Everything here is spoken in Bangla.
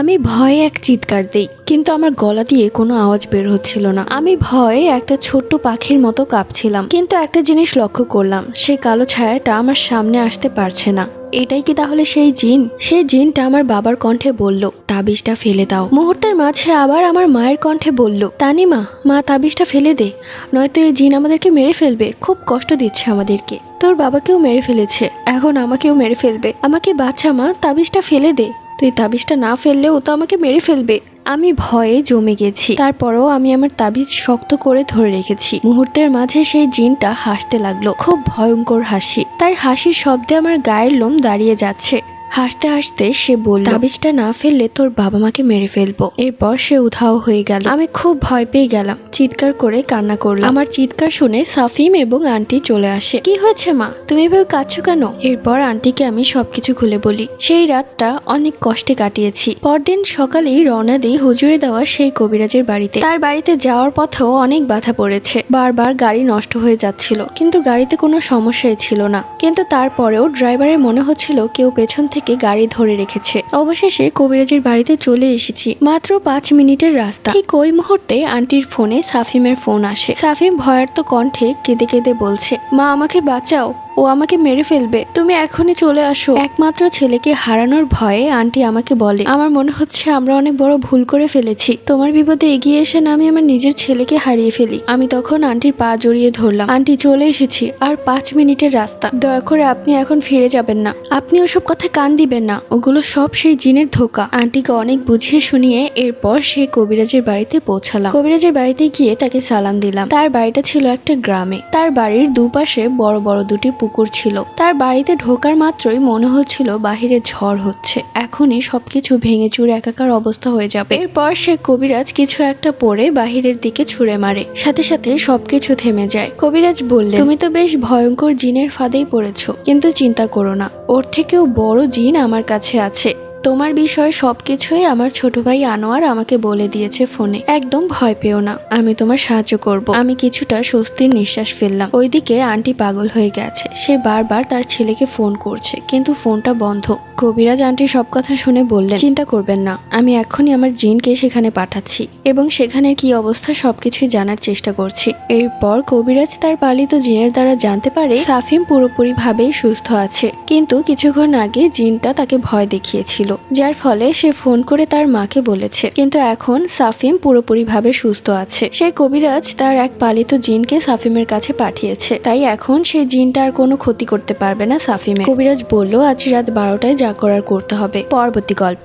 আমি ভয়ে এক চিৎকার দেই, কিন্তু আমার গলা দিয়ে কোনো আওয়াজ বের হচ্ছিল না। আমি ভয়ে একটা ছোট্ট পাখির মতো কাঁপছিলাম। কিন্তু একটা জিনিস লক্ষ্য করলাম, সেই কালো ছায়াটা আমার সামনে আসতে পারছে না। এটাই কি তাহলে সেই জিন? সেই জিনটা আমার বাবার কণ্ঠে বলল, তাবিজটা ফেলে দাও। মুহূর্তের মাঝে আবার আমার মায়ের কণ্ঠে বলল, তানিমা, মা তাবিজটা ফেলে দে, নয়তো এই জিন আমাদেরকে মেরে ফেলবে। খুব কষ্ট দিচ্ছে আমাদেরকে। তোর বাবাকেও মেরে ফেলেছে, এখন আমাকেও মেরে ফেলবে। আমাকে বাঁচা মা, তাবিজটা ফেলে দে। তুই তাবিজটা না ফেললে ও তো আমাকে মেরে ফেলবে। আমি ভয়ে জমে গেছি। তারপরও আমি আমার তাবিজ শক্ত করে ধরে রেখেছি। মুহূর্তের মাঝে সেই জিনটা হাসতে লাগলো, খুব ভয়ঙ্কর হাসি। তার হাসির শব্দে আমার গায়ের লোম দাঁড়িয়ে যাচ্ছে। হাসতে হাসতে সে বলল, তাবিজটা না ফেললে তোর বাবা মাকে মেরে ফেলবো। এরপর সে উধাও হয়ে গেল। আমি খুব ভয় পেয়ে গেলাম, চিৎকার করে কান্না করলাম। আমার চিৎকার শুনে সাফিম এবং আন্টি চলে আসে। কি হয়েছে মা, তুমি এভাবে কাঁদছো কেন? এরপর আন্টিকে আমি সবকিছু খুলে বলি। সেই রাতটা অনেক কষ্টে কাটিয়েছি। পরদিন সকালেই রওনা দিই হুজুরে দেওয়া সেই কবিরাজের বাড়িতে। তার বাড়িতে যাওয়ার পথেও অনেক বাধা পড়েছে। বারবার গাড়ি নষ্ট হয়ে যাচ্ছিল, কিন্তু গাড়িতে কোনো সমস্যাই ছিল না। কিন্তু তারপরেও ড্রাইভারের মনে হচ্ছিল কেউ পেছন থেকে গাড়ি ধরে রেখেছে। অবশেষে কবিরাজের বাড়িতে চলে এসেছি। মাত্র 5 মিনিটের রাস্তা। ঠিক ওই মুহূর্তে আন্টির ফোনে সাফিমের ফোন আসে। সাফিম ভয়ার্ত কণ্ঠে কেঁদে কেঁদে বলছে, মা আমাকে বাঁচাও, ও আমাকে মেরে ফেলবে, তুমি এখনই চলে আসো। একমাত্র ছেলেকে হারানোর ভয়ে আন্টি আমাকে বলে, আমার মনে হচ্ছে আমরা অনেক বড় ভুল করে ফেলেছি। তোমার বিপদে এগিয়ে এসে না আমি আমার নিজের ছেলেকে হারিয়ে ফেলি। আমি তখন আন্টির পা জড়িয়ে ধরলাম। আন্টি, চলে এসেছি, আর 5 মিনিটের রাস্তা। দয়া করে আপনি এখন ফিরে যাবেন না। আপনি ওসব কথা কান দিবেন না, ওগুলো সব সেই জিনের ধোঁকা। আন্টিকে অনেক বুঝিয়ে শুনিয়ে এরপর সেই কবিরাজের বাড়িতে পৌঁছালাম। কবিরাজের বাড়িতে গিয়ে তাকে সালাম দিলাম। তার বাড়িটা ছিল একটা গ্রামে। তার বাড়ির দুপাশে বড় বড় দুটি পুকুর ছিল। তার বাড়িতে ঢোকার মাত্রই মনে হচ্ছিল বাহিরে ঝড় হচ্ছে, এখনই সবকিছু ভেঙে চুরে একাকার অবস্থা হয়ে যাবে। এরপর সে কবিরাজ কিছু একটা পরে বাহিরের দিকে ছুঁড়ে মারে, সাথে সাথে সবকিছু থেমে যায়। কবিরাজ বললেন, তুমি তো বেশ ভয়ঙ্কর জিনের ফাঁদেই পড়েছো, কিন্তু চিন্তা করো না, ওর থেকেও বড় জিন আমার কাছে আছে। তোমার বিষয়ে সবকিছুই আমার ছোট ভাই আনোয়ার আমাকে বলে দিয়েছে ফোনে। একদম ভয় পেও না, আমি তোমার সাহায্য করব। আমি কিছুটা স্বস্তির নিঃশ্বাস ফেললাম। ওইদিকে আন্টি পাগল হয়ে গেছে। সে বারবার তার ছেলেকে ফোন করছে, কিন্তু ফোনটা বন্ধ। কবিরাজ আন্টি সব কথা শুনে বললেন, চিন্তা করবেন না, আমি এখনই আমার জিনকে সেখানে পাঠাচ্ছি এবং সেখানের কি অবস্থা সবকিছুই জানার চেষ্টা করছি। এরপর কবিরাজ তার পালিত জিনের দ্বারা জানতে পারে সাফিম পুরোপুরি ভাবেই সুস্থ আছে, কিন্তু কিছুক্ষণ আগে জিনটা তাকে ভয় দেখিয়েছিল, যার ফলে সে ফোন করে তার মাকে বলেছে। কিন্তু এখন সাফিম পুরোপুরি ভাবে সুস্থ আছে। সেই কবিরাজ তার এক পালিত জিনকে সাফিমের কাছে পাঠিয়েছে, তাই এখন সেই জিনটা আর কোনো ক্ষতি করতে পারবে না সাফিমের। কবিরাজ বলল, আজ রাত 12টায় যা করার করতে হবে। পরবর্তী গল্প।